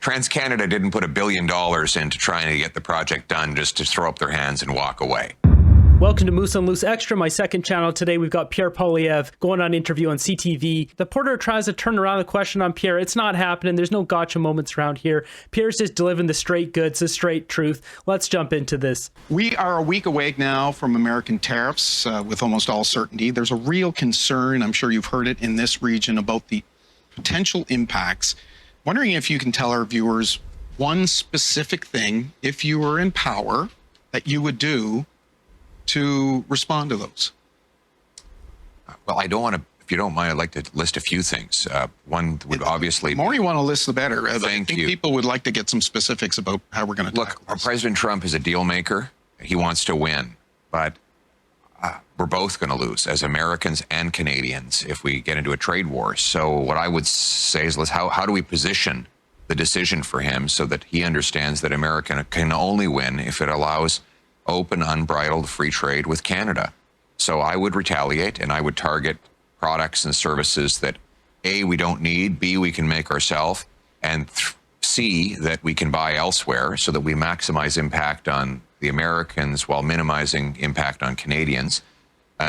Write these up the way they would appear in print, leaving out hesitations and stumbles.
TransCanada didn't put $1 billion into trying to get the project done just to throw up their hands and walk away. Welcome to Moose on Loose Extra, my second channel. Today we've got Pierre Poilievre going on an interview on CTV. The reporter tries to turn around the question on Pierre. It's not happening. There's no gotcha moments around here. Pierre's just delivering the straight goods, the straight truth. Let's jump into this. We are a week away now from American tariffs with almost all certainty. There's a real concern, I'm sure you've heard it in this region, about the potential impacts. Wondering if you can tell our viewers one specific thing, if you were in power, that you would do to respond to those. Well, I don't want to, if you don't mind, I'd like to list a few things. One would obviously... The more you want to list, the better. I think you. People would like to get some specifics about how we're going to Look, President Trump is a deal maker. He wants to win, but we're both going to lose as Americans and Canadians if we get into a trade war. So what I would say is, how do we position the decision for him so that he understands that America can only win if it allows open, unbridled free trade with Canada? So I would retaliate, and I would target products and services that A, we don't need, B, we can make ourselves, and C, that we can buy elsewhere so that we maximize impact on the Americans while minimizing impact on Canadians.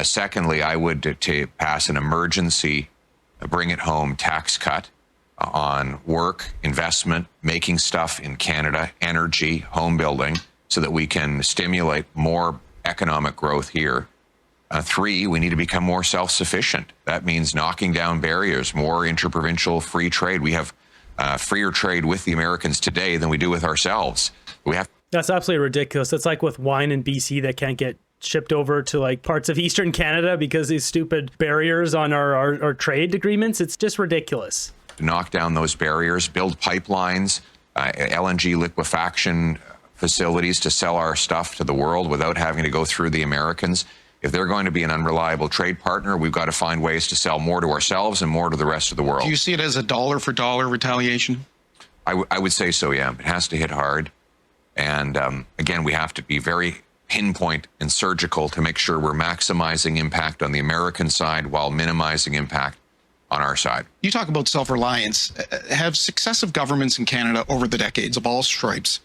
Secondly, I would to pass an emergency, bring it home tax cut on work, investment, making stuff in Canada, energy, home building, so that we can stimulate more economic growth here. Three, we need to become more self-sufficient. That means knocking down barriers, more interprovincial free trade. We have freer trade with the Americans today than we do with ourselves. That's absolutely ridiculous. It's like with wine in BC that can't get shipped over to like parts of Eastern Canada because these stupid barriers on our trade agreements. It's just ridiculous. Knock down those barriers, build pipelines, LNG liquefaction facilities to sell our stuff to the world without having to go through the Americans. If they're going to be an unreliable trade partner, we've got to find ways to sell more to ourselves and more to the rest of the world. Do you see it as a dollar for dollar retaliation? I would say so, yeah. It has to hit hard. And again, we have to be very pinpoint and surgical to make sure we're maximizing impact on the American side while minimizing impact on our side. You talk about self-reliance. Have successive governments in Canada over the decades of all stripes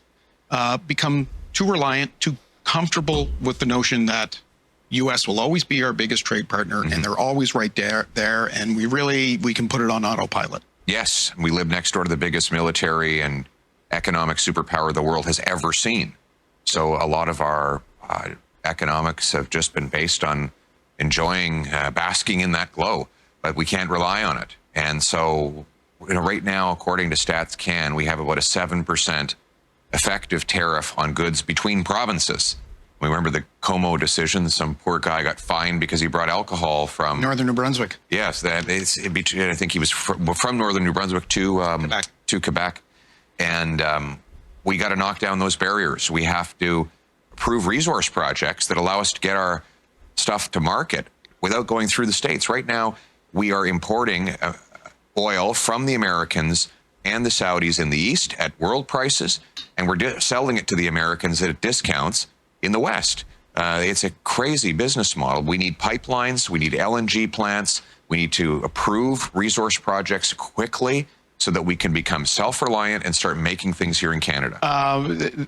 become too reliant, too comfortable with the notion that U.S. will always be our biggest trade partner, and they're always right there, and we can put it on autopilot? Yes, we live next door to the biggest military and economic superpower the world has ever seen. So a lot of our economics have just been based on enjoying, basking in that glow, but we can't rely on it. And so, right now, according to StatsCan, we have about a 7% effective tariff on goods between provinces. We remember the Como decision. Some poor guy got fined because he brought alcohol from Northern New Brunswick. Yes, I think he was from Northern New Brunswick to Cpac. And we got to knock down those barriers. We have to approve resource projects that allow us to get our stuff to market without going through the states. Right now, we are importing oil from the Americans and the Saudis in the east at world prices, and we're selling it to the Americans at discounts in the west. It's a crazy business model. We need pipelines, we need LNG plants, we need to approve resource projects quickly so that we can become self-reliant and start making things here in Canada.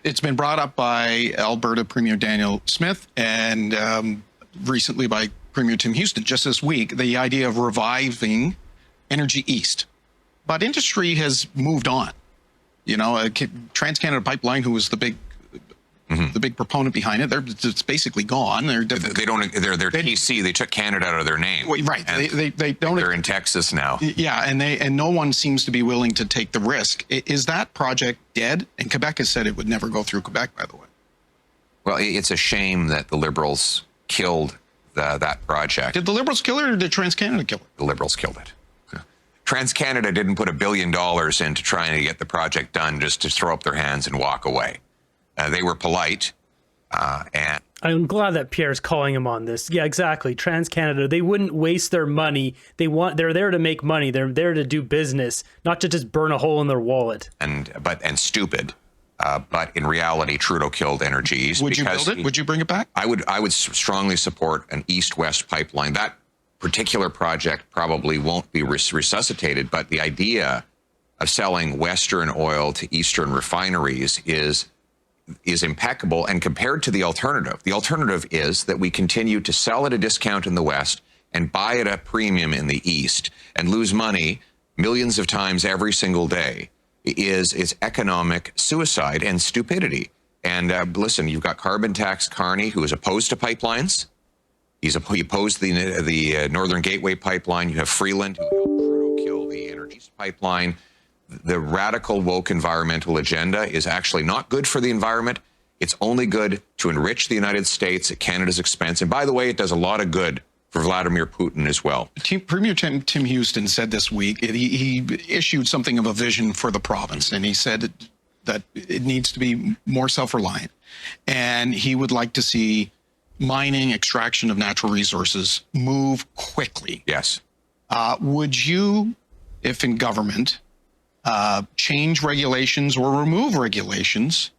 It's been brought up by Alberta Premier Daniel Smith and recently by Premier Tim Houston just this week, the idea of reviving Energy East. But industry has moved on. You know, TransCanada Pipeline, who was the big proponent behind it, it's basically gone. They're TC. They took Canada out of their name. Well, right. They don't. They're in Texas now. Yeah, and no one seems to be willing to take the risk. Is that project dead? And Quebec has said it would never go through Quebec, by the way. Well, it's a shame that the Liberals killed that project. Did the Liberals kill it, or did TransCanada kill it? The Liberals killed it. TransCanada didn't put $1 billion into trying to get the project done just to throw up their hands and walk away. They were polite, and I'm glad that Pierre's calling him on this. Yeah, exactly. TransCanada, they wouldn't waste their money. They're there to make money. They're there to do business, not to just burn a hole in their wallet. And stupid. But in reality, Trudeau killed Energy East. Would you build it? Would you bring it back? I would strongly support an east-west pipeline. That particular project probably won't be resuscitated, but the idea of selling Western oil to Eastern refineries is impeccable. And compared to the alternative is that we continue to sell at a discount in the West and buy at a premium in the East and lose money millions of times every single day. It's economic suicide and stupidity. And listen, you've got carbon tax Carney, who is opposed to pipelines. He opposed the Northern Gateway pipeline. You have Freeland, who helped Trudeau kill the Energy pipeline. The radical woke environmental agenda is actually not good for the environment. It's only good to enrich the United States at Canada's expense. And by the way, it does a lot of good for Vladimir Putin as well. Premier Tim Houston said this week, he issued something of a vision for the province, and he said that it needs to be more self-reliant. And he would like to see mining, extraction of natural resources move quickly. Yes. Would you, if in government, change regulations or remove regulations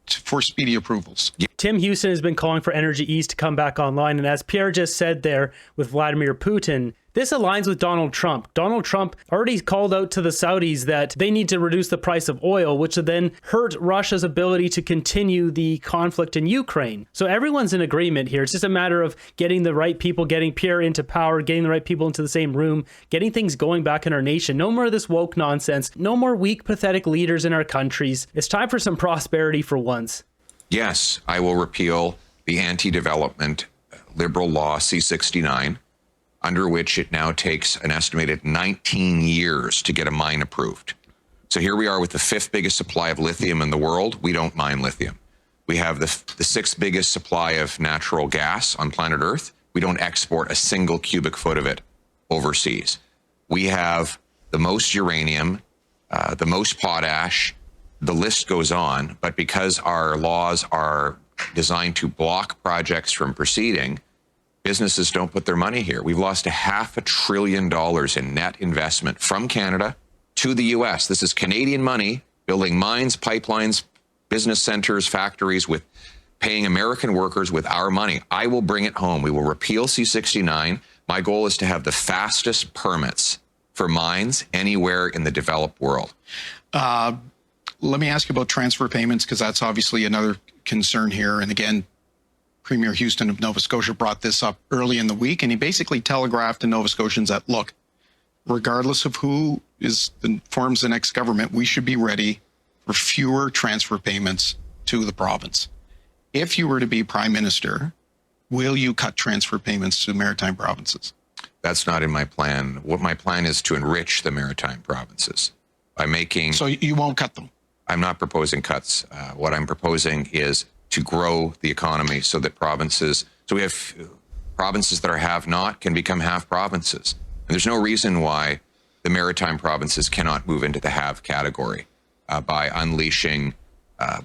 for speedy approvals? Tim Houston has been calling for Energy East to come back online. And as Pierre just said there with Vladimir Putin, this aligns with Donald Trump. Donald Trump already called out to the Saudis that they need to reduce the price of oil, which would then hurt Russia's ability to continue the conflict in Ukraine. So everyone's in agreement here. It's just a matter of getting the right people, getting Pierre into power, getting the right people into the same room, getting things going back in our nation. No more of this woke nonsense. No more weak, pathetic leaders in our countries. It's time for some prosperity for once. Yes, I will repeal the anti-development liberal law C-69, under which it now takes an estimated 19 years to get a mine approved. So here we are with the 5th biggest supply of lithium in the world. We don't mine lithium. We have the 6th biggest supply of natural gas on planet Earth. We don't export a single cubic foot of it overseas. We have the most uranium, the most potash. The list goes on, but because our laws are designed to block projects from proceeding, businesses don't put their money here. We've lost $500 billion in net investment from Canada to the U.S. This is Canadian money building mines, pipelines, business centers, factories, with paying American workers with our money. I will bring it home. We will repeal C-69. My goal is to have the fastest permits for mines anywhere in the developed world. Let me ask you about transfer payments, because that's obviously another concern here. And again, Premier Houston of Nova Scotia brought this up early in the week, and he basically telegraphed to Nova Scotians that, look, regardless of who forms the next government, we should be ready for fewer transfer payments to the province. If you were to be prime minister, will you cut transfer payments to maritime provinces? That's not in my plan. What my plan is to enrich the maritime provinces by making... So you won't cut them? I'm not proposing cuts. What I'm proposing is to grow the economy so that provinces, so we have provinces that are have-not can become have provinces. And there's no reason why the maritime provinces cannot move into the have category by unleashing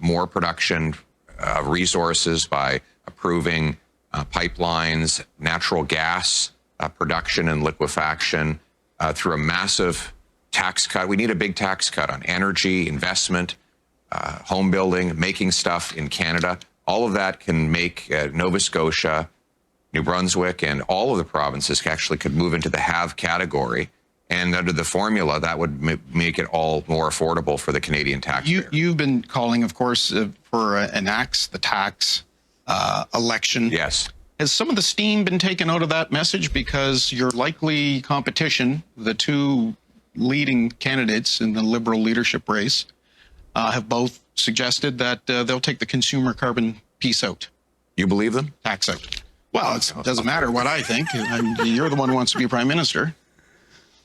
more production of resources, by approving pipelines, natural gas production and liquefaction through a massive tax cut. We need a big tax cut on energy, investment, home building, making stuff in Canada. All of that can make Nova Scotia, New Brunswick, and all of the provinces actually could move into the have category. And under the formula, that would make it all more affordable for the Canadian taxpayer. You've been calling, of course, for an axe the tax election. Yes. Has some of the steam been taken out of that message? Because your likely competition, the two leading candidates in the Liberal leadership race, have both suggested that they'll take the consumer carbon piece out. You believe them? Tax out. Well, it doesn't matter what I think. You're the one who wants to be prime minister.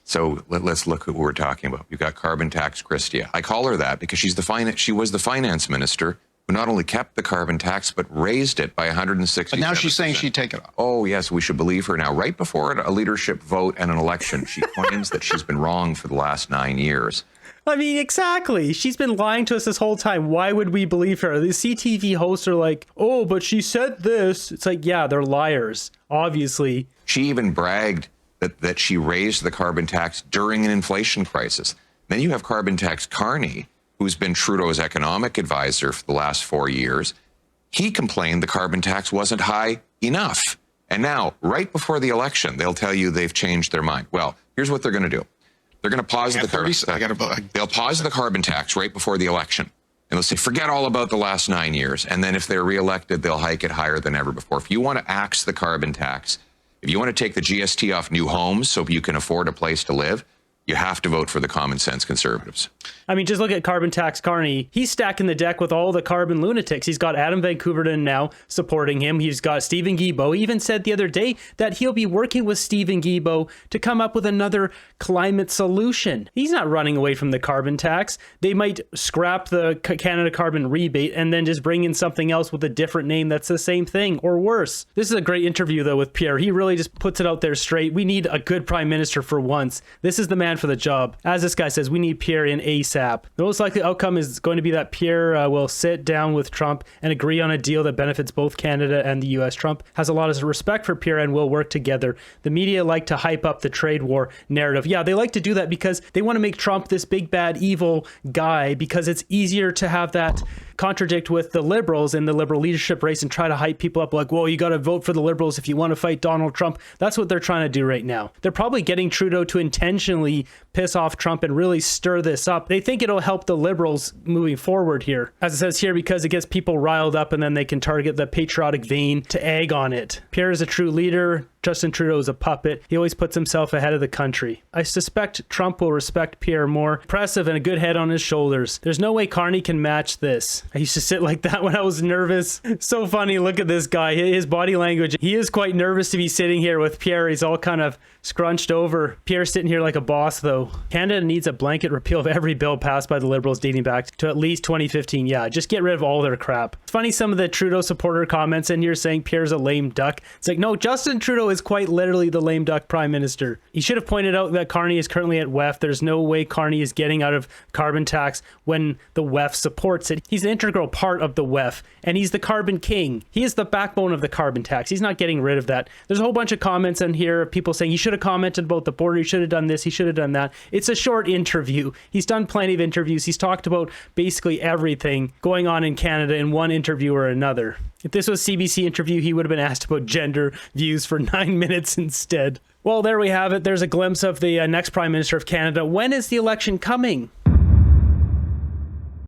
So let's look at what we're talking about. You've got carbon tax Christia. I call her that because she was the finance minister who not only kept the carbon tax, but raised it by 160%. But now she's saying she'd take it off. Oh, yes, we should believe her now. Right before a leadership vote and an election, she claims that she's been wrong for the last 9 years. I mean, exactly. She's been lying to us this whole time. Why would we believe her? The CTV hosts are like, oh, but she said this. It's like, yeah, they're liars, obviously. She even bragged that she raised the carbon tax during an inflation crisis. Then you have carbon tax Carney, who's been Trudeau's economic advisor for the last 4 years. He complained the carbon tax wasn't high enough. And now, right before the election, they'll tell you they've changed their mind. Well, here's what they're going to do. They're going to pause the they'll pause the carbon tax right before the election. And they'll say, forget all about the last 9 years. And then if they're reelected, they'll hike it higher than ever before. If you want to axe the carbon tax, if you want to take the GST off new homes so you can afford a place to live, you have to vote for the common sense conservatives. I mean, just look at carbon tax Carney. He's stacking the deck with all the carbon lunatics. He's got Adam Van Couverden now supporting him. He's got Stephen Guilbeault. He even said the other day that he'll be working with Stephen Guilbeault to come up with another climate solution. He's not running away from the carbon tax. They might scrap the Canada carbon rebate and then just bring in something else with a different name that's the same thing or worse. This is a great interview, though, with Pierre. He really just puts it out there straight. We need a good prime minister for once. This is the man for the job. As this guy says, we need Pierre in ASAP. The most likely outcome is going to be that Pierre will sit down with Trump and agree on a deal that benefits both Canada and the US. Trump has a lot of respect for Pierre and will work together. The media like to hype up the trade war narrative. Yeah, they like to do that because they want to make Trump this big, bad, evil guy because it's easier to have that contradict with the liberals in the liberal leadership race and try to hype people up like, whoa, you got to vote for the liberals if you want to fight Donald Trump. That's what they're trying to do right now. They're probably getting Trudeau to intentionally piss off Trump and really stir this up. They think it'll help the liberals moving forward here. As it says here, because it gets people riled up and then they can target the patriotic vein to egg on it. Pierre is a true leader. Justin Trudeau is a puppet. He always puts himself ahead of the country. I suspect Trump will respect Pierre more. Impressive and a good head on his shoulders. There's no way Carney can match this. I used to sit like that when I was nervous. So funny. Look at this guy. His body language. He is quite nervous to be sitting here with Pierre. He's all kind of scrunched over. Pierre's sitting here like a boss, though. Canada needs a blanket repeal of every bill passed by the Liberals dating back to at least 2015. Yeah, just get rid of all their crap. It's funny some of the Trudeau supporter comments in here saying Pierre's a lame duck. It's like, no, Justin Trudeau is quite literally the lame duck prime minister. He should have pointed out that Carney is currently at WEF. There's no way Carney is getting out of carbon tax when the WEF supports it. He's an integral part of the WEF, and he's the carbon king. He is the backbone of the carbon tax. He's not getting rid of that. There's a whole bunch of comments in here of people saying he should have commented about the border, he should have done this, he should have done that. It's a short interview. He's done plenty of interviews. He's talked about basically everything going on in Canada in one interview or another. If this was a CBC interview, he would have been asked about gender views for 9 minutes instead. Well, there we have it. There's a glimpse of the next Prime Minister of Canada. When is the election coming?